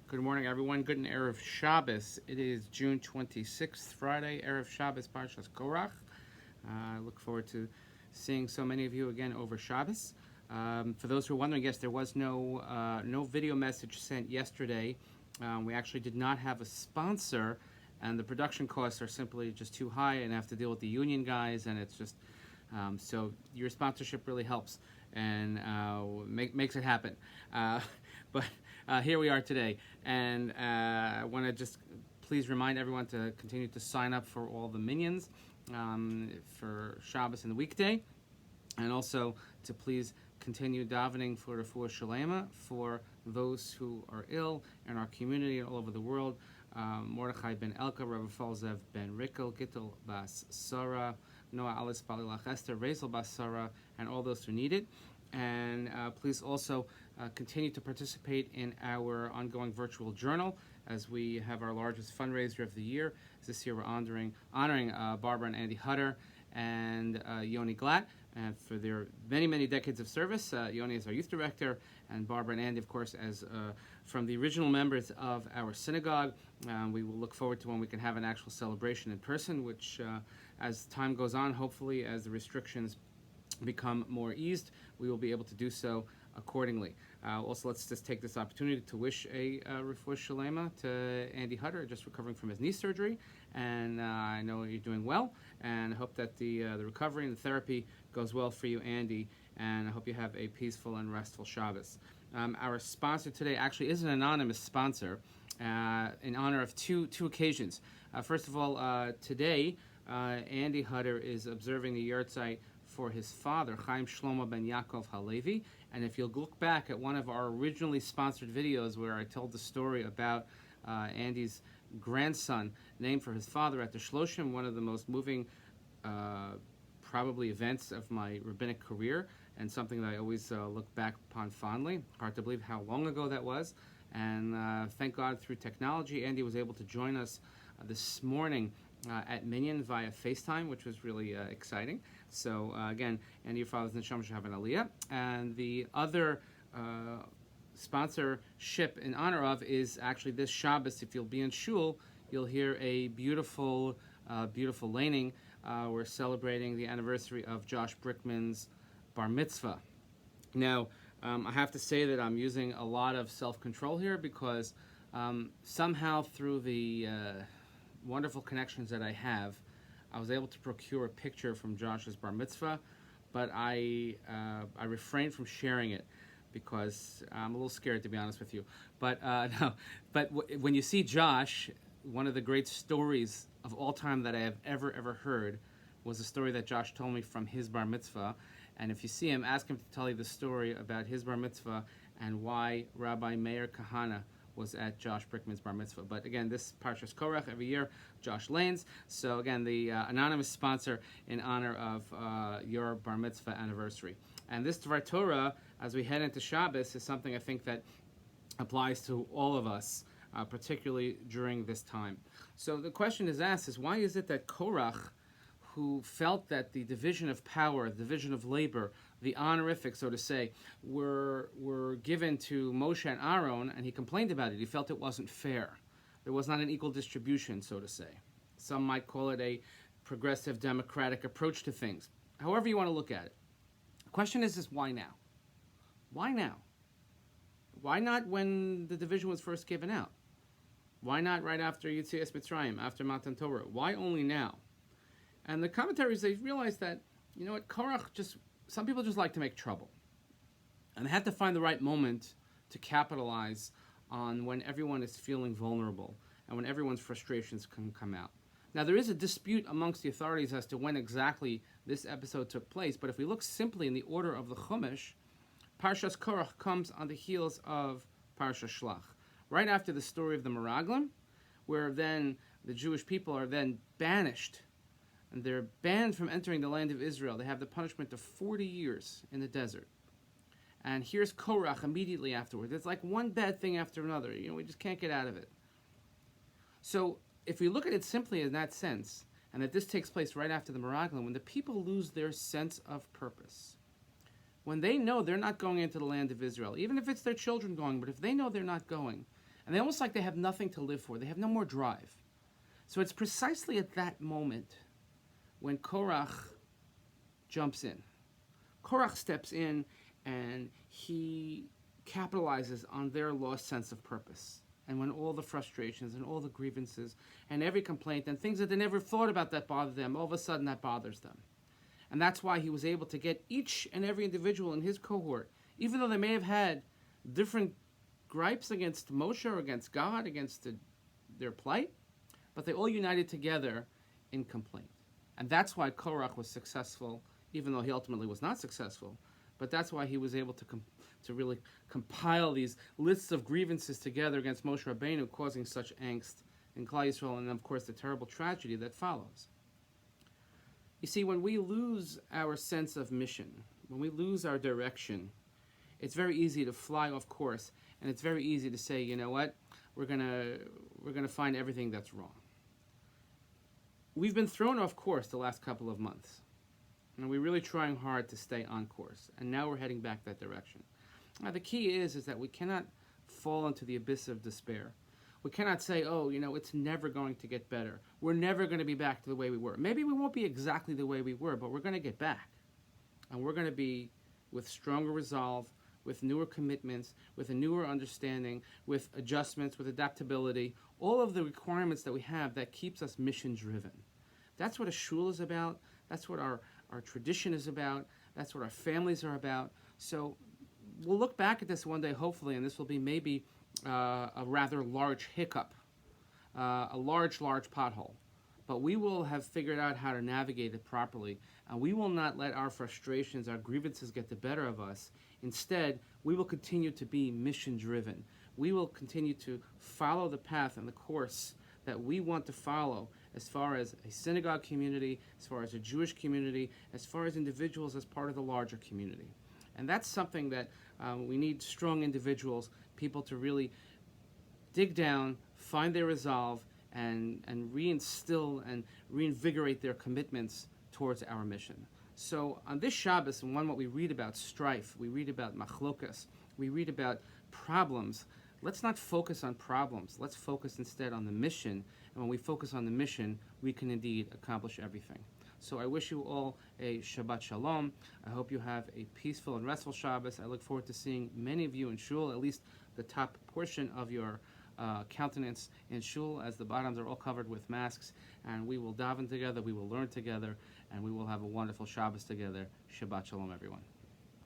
Good morning, everyone. Good and Erev Shabbos. It is June 26th, Friday, Erev Shabbos, Parshas Korach. I look forward to seeing so many of you again over Shabbos. For those who are wondering, yes, there was no video message sent yesterday. We actually did not have a sponsor, and the production costs are simply just too high, and I have to deal with the union guys, and it's just so your sponsorship really helps and makes it happen. But here we are today, and I want to just please remind everyone to continue to sign up for all the minions for Shabbos and the weekday, and also to please continue davening for refuah shalema for those who are ill in our community and all over the world. Mordechai ben Elka, Rabbi Falzev ben Rickel, Gittel bas Sarah, Noah Alice Balilach Esther, Razel bas Sarah, and all those who need it. And please also continue to participate in our ongoing virtual journal as we have our largest fundraiser of the year. This year we're honoring Barbara and Andy Hutter and Yoni Glatt for their many, many decades of service. Yoni is our youth director, and Barbara and Andy, of course, as from the original members of our synagogue. We will look forward to when we can have an actual celebration in person, which as time goes on, hopefully as the restrictions become more eased, we will be able to do so accordingly. Also, let's just take this opportunity to wish a refuah shalema to Andy Hutter, just recovering from his knee surgery, and I know you're doing well, and I hope that the recovery and the therapy goes well for you, Andy, and I hope you have a peaceful and restful Shabbos. Our sponsor today actually is an anonymous sponsor in honor of two occasions. First of all, today Andy Hutter is observing the yahrzeit for his father, Chaim Shlomo ben Yaakov Halevi. And if you'll look back at one of our originally sponsored videos where I told the story about Andy's grandson named for his father at the Shloshim, one of the most moving probably events of my rabbinic career, and something that I always look back upon fondly. Hard to believe how long ago that was. And thank God through technology, Andy was able to join us this morning at Minyan via FaceTime, which was really exciting. So again, Andy, your father's neshama should have an aliyah. And the other sponsorship in honor of is actually this Shabbos. If you'll be in shul, you'll hear a beautiful laning. We're celebrating the anniversary of Josh Brickman's bar mitzvah. Now, I have to say that I'm using a lot of self-control here because somehow through the wonderful connections that I have, I was able to procure a picture from Josh's bar mitzvah, but I refrained from sharing it because I'm a little scared, to be honest with you. But no, but when you see Josh, one of the great stories of all time that I have ever heard was a story that Josh told me from his bar mitzvah. And if you see him, ask him to tell you the story about his bar mitzvah and why Rabbi Meir Kahana was at Josh Brickman's bar mitzvah. But again, this Parshas Korach every year, Josh Lanes. So again, the anonymous sponsor in honor of your bar mitzvah anniversary. And this Dvar Torah, as we head into Shabbos, is something I think that applies to all of us, particularly during this time. So the question is asked is, why is it that Korach, who felt that the division of power, the division of labor, the honorific, so to say, were given to Moshe and Aaron, and he complained about it. He felt it wasn't fair. There was not an equal distribution, so to say. Some might call it a progressive democratic approach to things. However you want to look at it. The question is why now? Why now? Why not when the division was first given out? Why not right after Yetzias Mitzrayim, after Matan Torah? Why only now? And the commentaries, they realized that, you know what, Korach some people just like to make trouble. And they have to find the right moment to capitalize on when everyone is feeling vulnerable and when everyone's frustrations can come out. Now, there is a dispute amongst the authorities as to when exactly this episode took place, but if we look simply in the order of the Chumash, Parshas Korach comes on the heels of Parshas Shlach. Right after the story of the Meraglim, where then the Jewish people are then banished, and they're banned from entering the land of Israel. They have the punishment of 40 years in the desert. And here's Korach immediately afterwards. It's like one bad thing after another. You know, we just can't get out of it. So if we look at it simply in that sense, and that this takes place right after the Meraglim, when the people lose their sense of purpose, when they know they're not going into the land of Israel, even if it's their children going, but if they know they're not going, And they almost like they have nothing to live for. They have no more drive. So it's precisely at that moment when Korach jumps in. Korach steps in and he capitalizes on their lost sense of purpose. And when all the frustrations and all the grievances and every complaint and things that they never thought about that bothered them, all of a sudden that bothers them. And that's why he was able to get each and every individual in his cohort, even though they may have had different gripes against Moshe or against God, against their plight, but they all united together in complaint. And that's why Korach was successful, even though he ultimately was not successful. But that's why he was able to really compile these lists of grievances together against Moshe Rabbeinu, causing such angst in Klal Yisrael, and of course the terrible tragedy that follows. You see, when we lose our sense of mission, when we lose our direction, it's very easy to fly off course, and it's very easy to say, you know what, we're gonna find everything that's wrong. We've been thrown off course the last couple of months, and we're really trying hard to stay on course, and now we're heading back that direction. Now the key is that we cannot fall into the abyss of despair. We cannot say, oh, you know, it's never going to get better. We're never going to be back to the way we were. Maybe we won't be exactly the way we were, but we're going to get back. And we're going to be with stronger resolve, with newer commitments, with a newer understanding, with adjustments, with adaptability, all of the requirements that we have that keeps us mission-driven. That's what a shul is about. That's what our tradition is about. That's what our families are about. So we'll look back at this one day, hopefully, and this will be maybe a rather large hiccup, a large pothole. But we will have figured out how to navigate it properly, and we will not let our frustrations, our grievances get the better of us. Instead, we will continue to be mission-driven. We will continue to follow the path and the course that we want to follow as far as a synagogue community, as far as a Jewish community, as far as individuals as part of the larger community. And that's something that we need strong individuals, people to really dig down, find their resolve, and reinstill and reinvigorate their commitments towards our mission. So on this Shabbos, and one what we read about strife, we read about machlokas, we read about problems. Let's not focus on problems. Let's focus instead on the mission. And when we focus on the mission, we can indeed accomplish everything. So I wish you all a Shabbat Shalom. I hope you have a peaceful and restful Shabbos. I look forward to seeing many of you in shul, at least the top portion of your countenance in shul, as the bottoms are all covered with masks. And we will daven together, we will learn together, and we will have a wonderful Shabbos together. Shabbat Shalom, everyone.